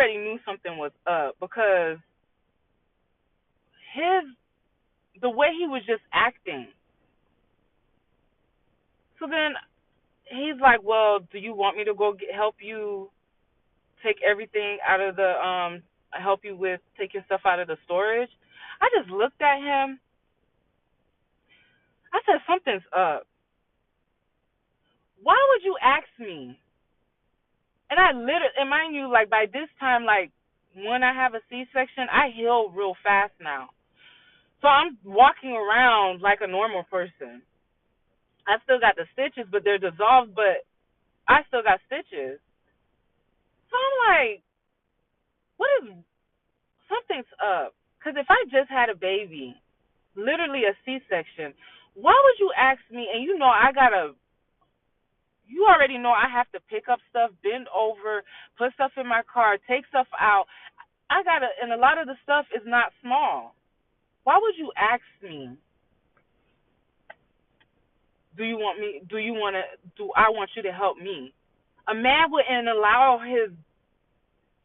already knew something was up because his the way he was just acting. So then he's like, "Well, do you want me to go help you take everything out of the help you with taking stuff out of the storage?" I just looked at him. I said, "Something's up. Why would you ask me?" And I literally, and mind you, like by this time, like when I have a C-section, I heal real fast now. So I'm walking around like a normal person. I still got the stitches, but they're dissolved, but I still got stitches. So I'm like, what is, something's up. Because if I just had a baby, literally a C-section, why would you ask me? And you know, you already know I have to pick up stuff, bend over, put stuff in my car, take stuff out. And a lot of the stuff is not small. Why would you ask me? Do I want you to help me? A man wouldn't allow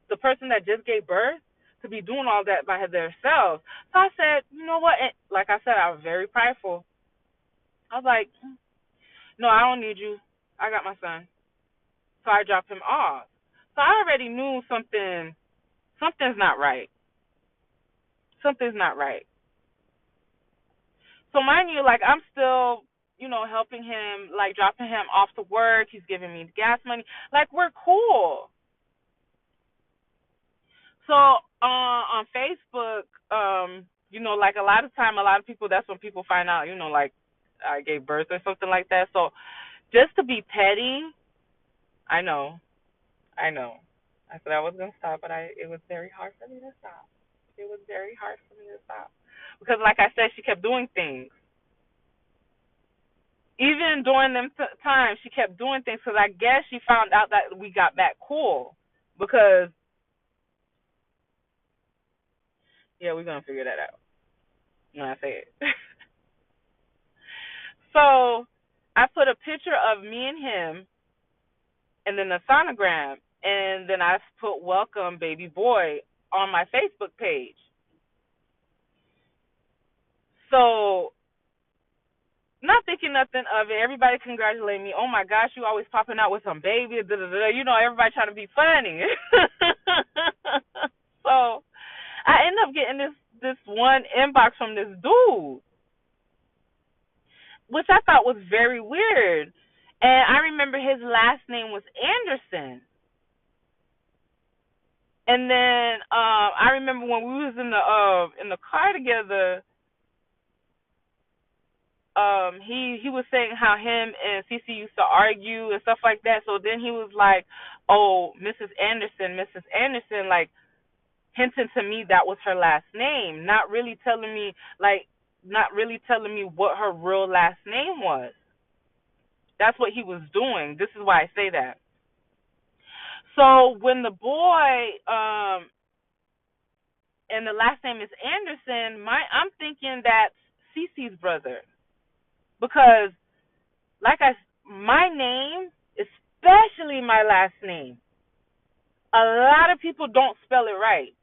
the person that just gave birth to be doing all that by themselves. So I said, you know what? And like I said, I was very prideful. I was like, no, I don't need you. I got my son. So I dropped him off. So I already knew something's not right. Something's not right. So mind you, like I'm still, helping him, like dropping him off to work. He's giving me gas money. Like we're cool. So on Facebook, like a lot of time, a lot of people, that's when people find out, like I gave birth or something like that. So just to be petty, I know, I know. I said I was gonna stop, but it was very hard for me to stop. It was very hard for me to stop because, like I said, she kept doing things. Even during them times, she kept doing things because I guess she found out that we got back cool. Because yeah, we're gonna figure that out when I say it. So I put a picture of me and him, and then a sonogram, and then I put "Welcome, baby boy" on my Facebook page. So not thinking nothing of it. Everybody congratulating me. Oh my gosh, you always popping out with some baby. Da, da, da. Everybody trying to be funny. So I end up getting this one inbox from this dude, which I thought was very weird. And I remember his last name was Anderson. And then I remember when we was in the car together, he was saying how him and Cece used to argue and stuff like that. So then he was like, "Oh, Mrs. Anderson," like hinting to me that was her last name, not really telling me what her real last name was. That's what he was doing. This is why I say that. So when the boy and the last name is Anderson, I'm thinking that's Cece's brother because like my name, especially my last name, a lot of people don't spell it right.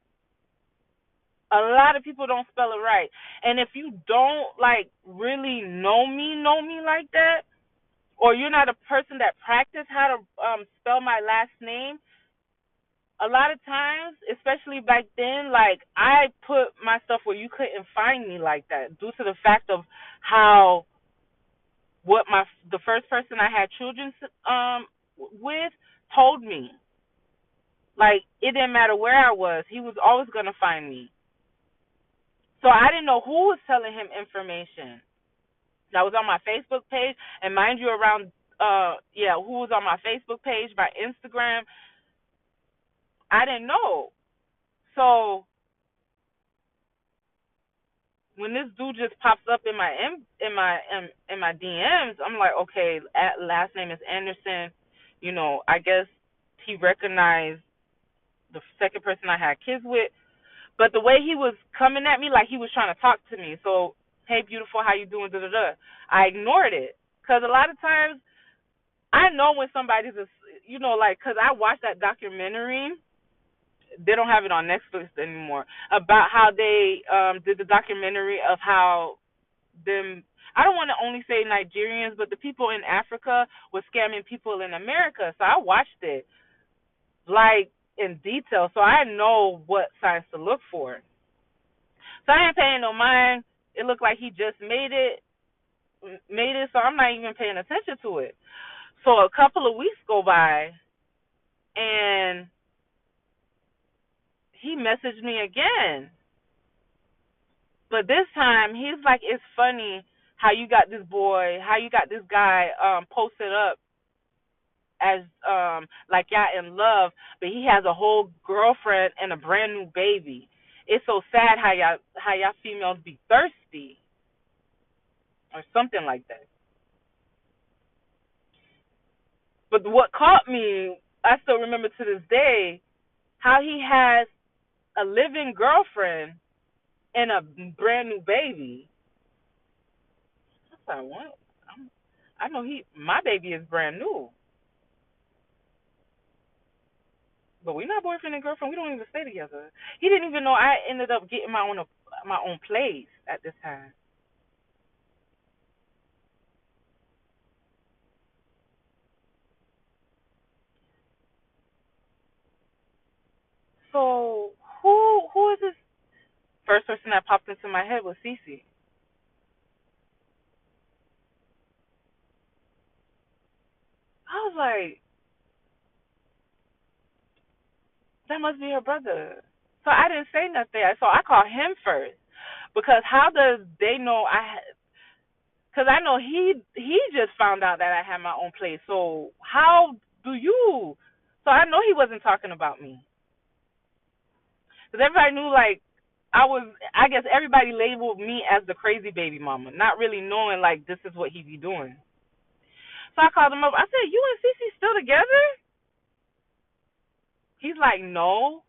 A lot of people don't spell it right. And if you don't like really know me like that, or you're not a person that practice how to spell my last name, a lot of times, especially back then, like I put my stuff where you couldn't find me like that due to the fact of how what the first person I had children with told me. Like it didn't matter where I was, he was always gonna find me. So I didn't know who was telling him information. That was on my Facebook page, and mind you, who was on my Facebook page, my Instagram, I didn't know. So when this dude just pops up in my DMs, I'm like, okay, last name is Anderson. I guess he recognized the second person I had kids with. But the way he was coming at me, like he was trying to talk to me. So, hey, beautiful, how you doing? Da da da. I ignored it because a lot of times I know when somebody's, like, because I watched that documentary they don't have it on Netflix anymore, about how they did the documentary of how them, I don't want to only say Nigerians, but the people in Africa were scamming people in America. So I watched it like in detail, so I know what signs to look for. So I ain't paying no mind. It looked like he just made it, so I'm not even paying attention to it. So a couple of weeks go by, and he messaged me again. But this time he's like, it's funny how you got this boy, how you got this guy posted up as like y'all in love, but he has a whole girlfriend and a brand new baby. It's so sad how y'all females be thirsty or something like that. But what caught me, I still remember to this day, how he has a living girlfriend and a brand new baby. That's what I want. I know my baby is brand new, but we're not boyfriend and girlfriend. We don't even stay together. He didn't even know I ended up getting my own place at this time. So who is this? First person that popped into my head was Cece. I was like, that must be her brother. So I didn't say nothing. So I called him first because how does they know I? Because I know he just found out that I had my own place. So how do you? So I know he wasn't talking about me because everybody knew like I was. I guess everybody labeled me as the crazy baby mama, not really knowing like this is what he be doing. So I called him up. I said, "You and Cece still together?" He's like, "No."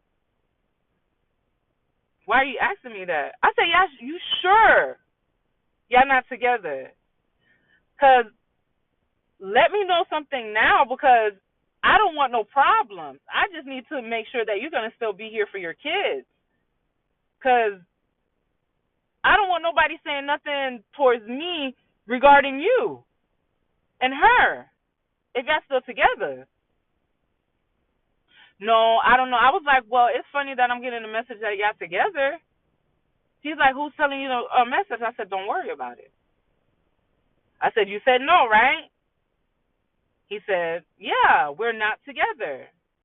Why are you asking me that? I said, "Yeah, you sure y'all not together? Cause let me know something now because I don't want no problems. I just need to make sure that you're gonna still be here for your kids. Cause I don't want nobody saying nothing towards me regarding you and her if y'all still together." No, I don't know. I was like, well, it's funny that I'm getting a message that y'all together. He's like, who's telling you a message? I said, don't worry about it. I said, you said no, right? He said, yeah, we're not together.